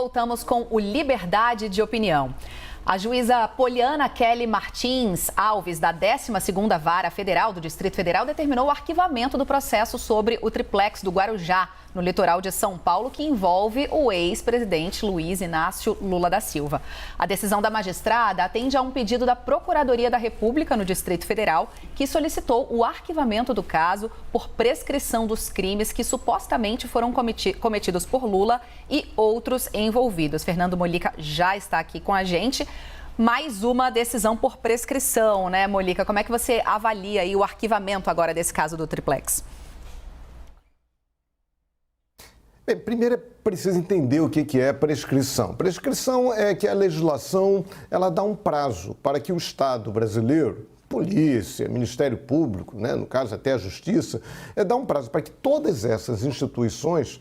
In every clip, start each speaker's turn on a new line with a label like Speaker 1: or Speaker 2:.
Speaker 1: voltamos com o Liberdade de Opinião. A juíza Poliana Kelly Martins Alves, da 12ª Vara Federal do Distrito Federal, determinou o arquivamento do processo sobre o triplex do Guarujá, no litoral de São Paulo, que envolve o ex-presidente Luiz Inácio Lula da Silva. A decisão da magistrada atende a um pedido da Procuradoria da República no Distrito Federal, que solicitou o arquivamento do caso por prescrição dos crimes que supostamente foram cometidos por Lula e outros envolvidos. Fernando Molica já está aqui com a gente. Mais uma decisão por prescrição, né, Molica? Como é que você avalia aí o arquivamento agora desse caso do triplex?
Speaker 2: Bem, primeiro é preciso entender o que é prescrição. Prescrição é que a legislação ela dá um prazo para que o Estado brasileiro, polícia, Ministério Público, né, no caso até a Justiça, dá um prazo para que todas essas instituições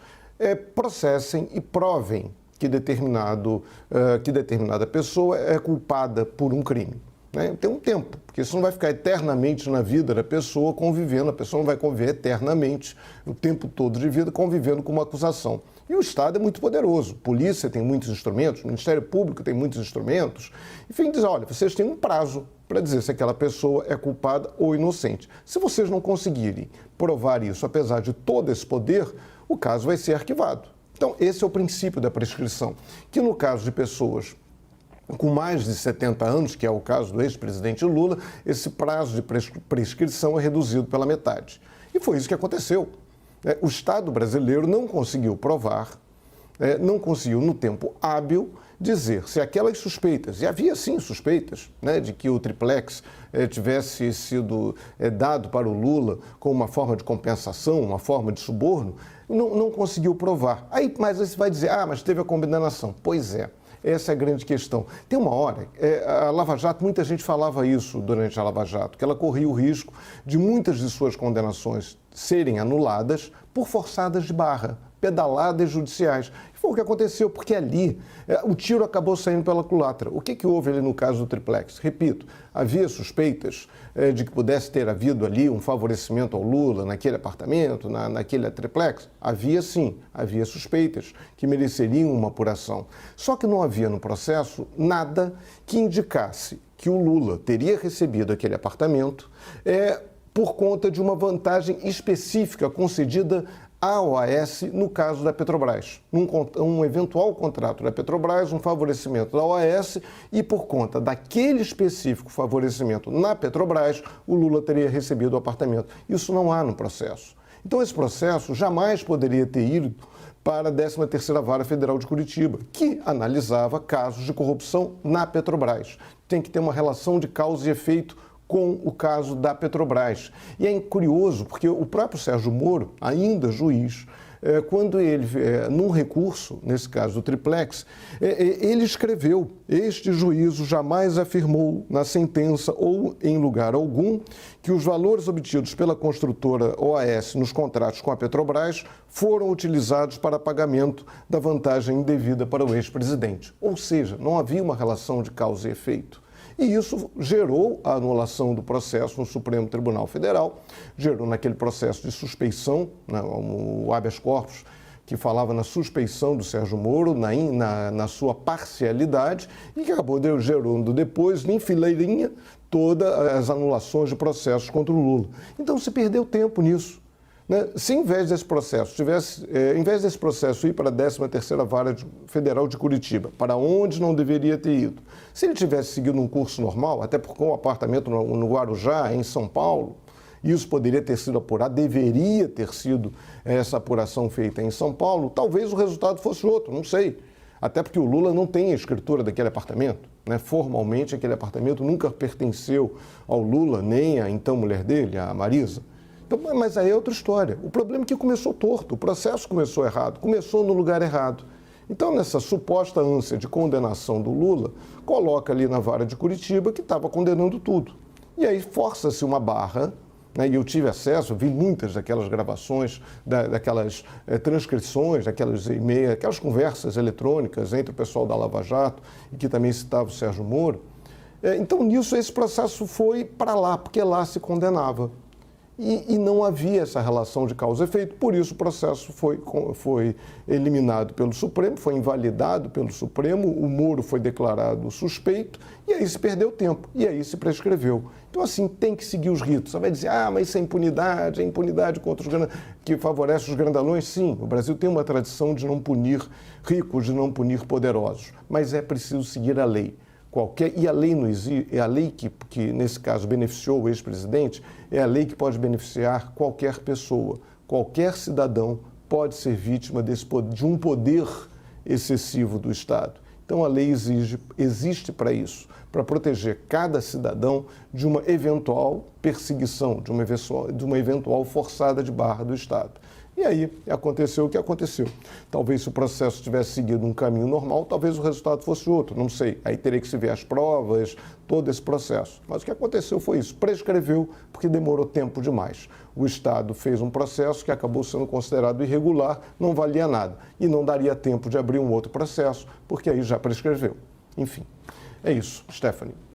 Speaker 2: processem e provem que determinada pessoa é culpada por um crime. Né? Tem um tempo, porque isso não vai ficar eternamente na vida da pessoa convivendo, a pessoa não vai conviver eternamente, o tempo todo de vida, convivendo com uma acusação. E o Estado é muito poderoso, a polícia tem muitos instrumentos, o Ministério Público tem muitos instrumentos, enfim, diz, olha, vocês têm um prazo para dizer se aquela pessoa é culpada ou inocente. Se vocês não conseguirem provar isso, apesar de todo esse poder, o caso vai ser arquivado. Então, esse é o princípio da prescrição, que no caso de pessoas com mais de 70 anos, que é o caso do ex-presidente Lula, esse prazo de prescrição é reduzido pela metade. E foi isso que aconteceu. O Estado brasileiro não conseguiu provar, não conseguiu, no tempo hábil, dizer se aquelas suspeitas, e havia sim suspeitas, né, de que o triplex tivesse sido dado para o Lula como uma forma de compensação, uma forma de suborno, não conseguiu provar. Mas você vai dizer, mas teve a condenação. Pois é. Essa é a grande questão. Tem uma hora, a Lava Jato, muita gente falava isso durante a Lava Jato, que ela corria o risco de muitas de suas condenações serem anuladas por forçadas de barra, pedaladas judiciais. Foi o que aconteceu, porque ali o tiro acabou saindo pela culatra. O que houve ali no caso do triplex? Repito, havia suspeitas de que pudesse ter havido ali um favorecimento ao Lula naquele apartamento, naquele triplex? Havia sim, havia suspeitas que mereceriam uma apuração. Só que não havia no processo nada que indicasse que o Lula teria recebido aquele apartamento por conta de uma vantagem específica concedida à OAS no caso da Petrobras. Um eventual contrato da Petrobras, um favorecimento da OAS e por conta daquele específico favorecimento na Petrobras, o Lula teria recebido o apartamento. Isso não há no processo. Então esse processo jamais poderia ter ido para a 13ª Vara Federal de Curitiba, que analisava casos de corrupção na Petrobras. Tem que ter uma relação de causa e efeito com o caso da Petrobras. E é curioso, porque o próprio Sérgio Moro, ainda juiz, quando ele, num recurso, nesse caso do triplex, ele escreveu: este juízo jamais afirmou na sentença ou em lugar algum que os valores obtidos pela construtora OAS nos contratos com a Petrobras foram utilizados para pagamento da vantagem indevida para o ex-presidente. Ou seja, não havia uma relação de causa e efeito. E isso gerou a anulação do processo no Supremo Tribunal Federal, gerou naquele processo de suspeição, né, o habeas corpus, que falava na suspeição do Sérgio Moro, na sua parcialidade, e que acabou gerando depois, em fileirinha, todas as anulações de processos contra o Lula. Então se perdeu tempo nisso. Se em vez desse processo ir para a 13ª Vara Federal de Curitiba, para onde não deveria ter ido, se ele tivesse seguido um curso normal, até porque um apartamento no Guarujá, em São Paulo, isso poderia ter sido apurado, deveria ter sido essa apuração feita em São Paulo, talvez o resultado fosse outro, não sei. Até porque o Lula não tem a escritura daquele apartamento. Formalmente, aquele apartamento nunca pertenceu ao Lula, nem à então mulher dele, a Marisa. Então, mas aí é outra história. O problema é que começou torto, o processo começou errado, começou no lugar errado. Então, nessa suposta ânsia de condenação do Lula, coloca ali na vara de Curitiba que estava condenando tudo. E aí força-se uma barra, e eu tive acesso, vi muitas daquelas gravações, daquelas transcrições, daquelas e-mails, aquelas conversas eletrônicas entre o pessoal da Lava Jato, e que também citava o Sérgio Moro. Então, nisso, esse processo foi para lá, porque lá se condenava. e não havia essa relação de causa e efeito, por isso o processo foi eliminado pelo Supremo, foi invalidado pelo Supremo, o Moro foi declarado suspeito, e aí se perdeu tempo, e aí se prescreveu. Então, assim, tem que seguir os ritos. Você vai dizer, mas isso é impunidade contra os que favorece os grandalhões. Sim, o Brasil tem uma tradição de não punir ricos, de não punir poderosos, mas é preciso seguir a lei. E a lei não existe, é a lei que, nesse caso, beneficiou o ex-presidente, é a lei que pode beneficiar qualquer pessoa. Qualquer cidadão pode ser vítima de um poder excessivo do Estado. Então, a lei existe para isso, para proteger cada cidadão de uma eventual perseguição, de uma eventual forçada de barra do Estado. E aí aconteceu o que aconteceu. Talvez se o processo tivesse seguido um caminho normal, talvez o resultado fosse outro, não sei. Aí teria que se ver as provas, todo esse processo. Mas o que aconteceu foi isso, prescreveu porque demorou tempo demais. O Estado fez um processo que acabou sendo considerado irregular, não valia nada. E não daria tempo de abrir um outro processo, porque aí já prescreveu. Enfim, é isso, Stephanie.